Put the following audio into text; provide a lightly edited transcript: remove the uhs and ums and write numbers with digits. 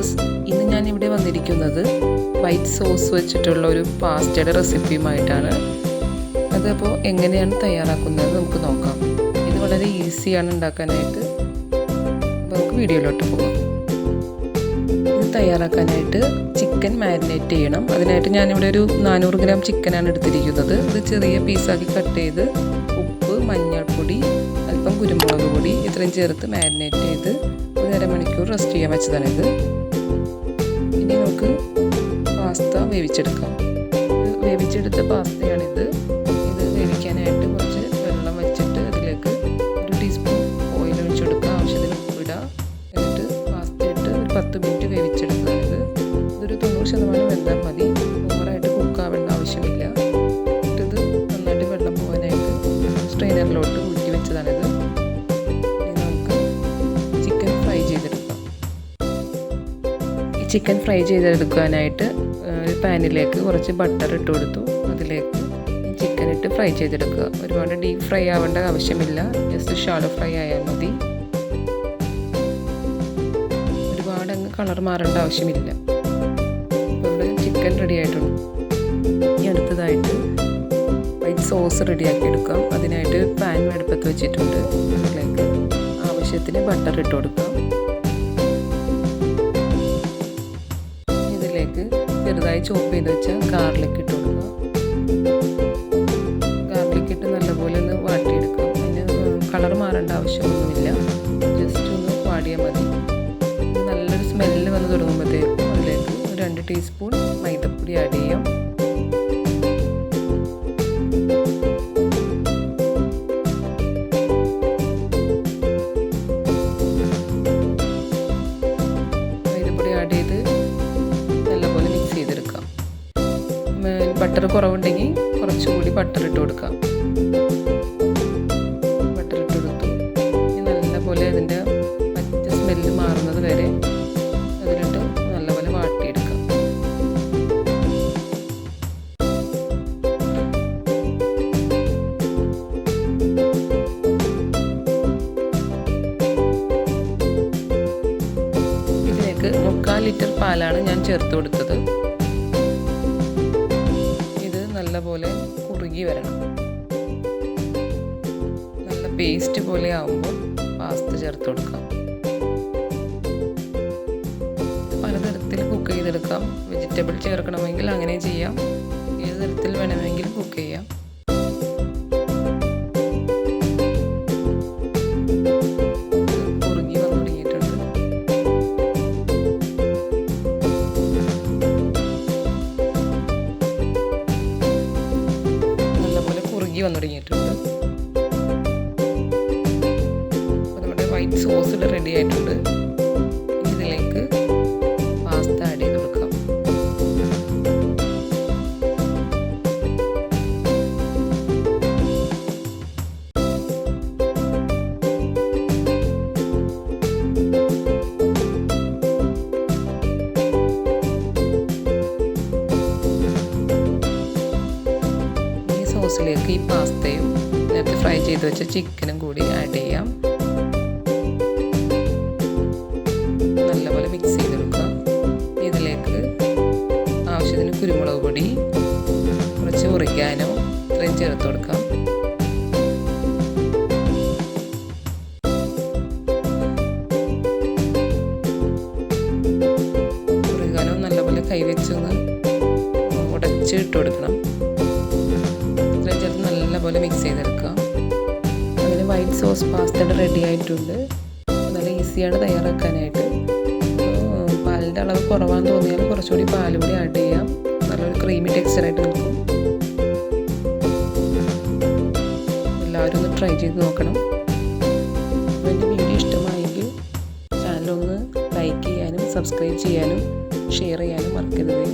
Viewers, ഇന്ന് ഞാൻ ഇവിടെ വന്നിരിക്കുന്നത് വൈറ്റ് സോസ് വെച്ചിട്ടുള്ള ഒരു പാസ്റ്റയുടെ റെസിപ്പിയുമായിട്ടാണ്. അതപ്പോൾ എങ്ങനെയാണ് തയ്യാറാക്കുന്നത് നമുക്ക് നോക്കാം. ഇത് വളരെ ഈസിയാണ് ഉണ്ടാക്കാനായിട്ട്. നമുക്ക് വീഡിയോയിലോട്ട് പോകാം. ഇത് തയ്യാറാക്കാനായിട്ട് ചിക്കൻ മാരിനേറ്റ് ചെയ്യണം. അതിനായിട്ട് ഞാനിവിടെ ഒരു 400 ഗ്രാം ചിക്കനാണ് എടുത്തിരിക്കുന്നത്. ഇത് ചെറിയ പീസാക്കി കട്ട് ചെയ്ത് ഉപ്പ്, മഞ്ഞൾപ്പൊടി, അല്പം കുരുമുളക് പൊടി ഇത്രയും ചേർത്ത് മാരിനേറ്റ് ചെയ്ത് ഒരു അരമണിക്കൂർ റെസ്റ്റ് ചെയ്യാൻ വെച്ചതാണിത്. ഇനി നമുക്ക് പാസ്ത വേവിച്ചെടുക്കാം. വേവിച്ചെടുത്ത പാസ്തയാണിത്. ഇത് വേവിക്കാനായിട്ട് കുറച്ച് വെള്ളം വെച്ചിട്ട് അതിലേക്ക് 1 ടീസ്പൂൺ ഓയിൽ ഒഴിച്ചെടുക്കുക. ആവശ്യത്തിന് ഉപ്പിടുക. എന്നിട്ട് പാസ്ത ഇട്ട് ഒരു 10 മിനിറ്റ് വേവിച്ചെടുക്കുകയാണിത്. ഇതൊരു 90% വെന്താൽ മതി. ഓവറായിട്ട് കുക്കാവേണ്ട ആവശ്യമില്ല. ഇത് നന്നായിട്ട് വെള്ളം പോകാനായിട്ട് സ്ട്രെയിനറിലോട്ട് ഊറ്റി വെച്ചതാണിത്. ചിക്കൻ ഫ്രൈ ചെയ്തെടുക്കാനായിട്ട് ഒരു പാനിലേക്ക് കുറച്ച് ബട്ടർ ഇട്ട് കൊടുത്തു. അതിലേക്ക് ചിക്കൻ ഇട്ട് ഫ്രൈ ചെയ്തെടുക്കുക. ഒരുപാട് ഡീപ്പ് ഫ്രൈ ആവേണ്ട ആവശ്യമില്ല. ജസ്റ്റ് ഷാലോ ഫ്രൈ ആയാൽ മതി. ഒരുപാട് അങ്ങ് കളർ മാറേണ്ട ആവശ്യമില്ല. അപ്പോൾ ഇവിടെ ചിക്കൻ റെഡി ആയിട്ടുണ്ട്. ഇനി അടുത്തതായിട്ട് വൈറ്റ് സോസ് റെഡിയാക്കി എടുക്കാം. അതിനായിട്ട് പാൻ അടുപ്പത്ത് വെച്ചിട്ടുണ്ട്. അതിലേക്ക് ആവശ്യത്തിന് ബട്ടർ ഇട്ട് കൊടുക്കാം. ചെറുതായി ചോപ്പ് ചെയ്ത് വെച്ചാൽ ഗാർലിക് ഇട്ട് കൊടുക്കുക. ഗാർലിക് ഇട്ട് നല്ലപോലെ ഒന്ന് വാട്ടിയെടുക്കാം. അതിന് കളർ മാറേണ്ട ആവശ്യമൊന്നുമില്ല. ജസ്റ്റ് ഒന്ന് വാടിയാൽ മതി. നല്ലൊരു സ്മെല്ല് വന്ന് തുടങ്ങുമ്പോഴത്തേക്കും അതിലേക്ക് 2 ടീസ്പൂൺ മൈദപ്പൊടി ആഡ് ചെയ്യാം. മൈദപ്പൊടി ആഡ് ചെയ്ത് ബട്ടർ കുറവുണ്ടെങ്കിൽ കുറച്ചുകൂടി ബട്ടർ ഇട്ട് കൊടുക്കാം. ബട്ടർ ഇട്ട് കൊടുത്തു. ഇനി നല്ലപോലെ അതിൻ്റെ പച്ച സ്മെല്ല് മാറുന്നത് വരെ അതിലിട്ട് നല്ലപോലെ വാട്ടിയെടുക്കാം. ഇതിലേക്ക് 3/4 ലിറ്റർ പാലാണ് ഞാൻ ചേർത്ത് കൊടുത്തത്. നല്ലപോലെ കുറുകി വരണം. നല്ല പേസ്റ്റ് പോലെ ആവുമ്പോൾ പാസ്ത ചേർത്ത് കൊടുക്കാം. പലതരത്തിൽ കുക്ക് ചെയ്തെടുക്കാം. വെജിറ്റബിൾ ചേർക്കണമെങ്കിൽ അങ്ങനെ ചെയ്യാം. ഏത് തരത്തിൽ വേണമെങ്കിലും കുക്ക് ചെയ്യാം. കുറുകി വന്നു തുടങ്ങിയിട്ടുണ്ട്. വന്നു തുടങ്ങിയിട്ടുണ്ട്. അപ്പോൾ നമ്മുടെ വൈറ്റ് സോസ് റെഡി ആയിട്ടുണ്ട്. ഇതിലേക്ക് പാസ്ത ആഡ് ചെയ്ത് കൊടുക്കാം. സോസിലേക്ക് ഈ പാസ്തയും നേരത്തെ ഫ്രൈ ചെയ്ത് വെച്ച ചിക്കനും കൂടി ആഡ് ചെയ്യാം. നല്ലപോലെ മിക്സ് ചെയ്തെടുക്കുക. ഇതിലേക്ക് ആവശ്യത്തിന് കുരുമുളക് പൊടി, കുറച്ച് ഒറിഗാനോ ഇത്രയും ചേർത്ത് കൊടുക്കാം. ഒറിഗാനോ നല്ലപോലെ കൈവച്ചൊന്ന് ഉടച്ച് ഇട്ട് കൊടുക്കണം. ചേർത്ത് നല്ലപോലെ മിക്സ് ചെയ്തെടുക്കാം. അങ്ങനെ വൈറ്റ് സോസ് പാസ്ത റെഡി ആയിട്ടുണ്ട്. നല്ല ഈസിയാണ് തയ്യാറാക്കാനായിട്ട്. പാലിൻ്റെ അളവ് കുറവാന്ന് തോന്നിയാൽ കുറച്ചുകൂടി പാൽ കൂടി ആഡ് ചെയ്യാം. നല്ലൊരു ക്രീമി ടെക്സ്ചറായിട്ട് നിൽക്കും. എല്ലാവരും ഒന്ന് ട്രൈ ചെയ്ത് നോക്കണം. എൻ്റെ വീഡിയോ ഇഷ്ടമായെങ്കിൽ ചാനലൊന്ന് ലൈക്ക് ചെയ്യാനും സബ്സ്ക്രൈബ് ചെയ്യാനും ഷെയർ ചെയ്യാനും മറക്കരുത്.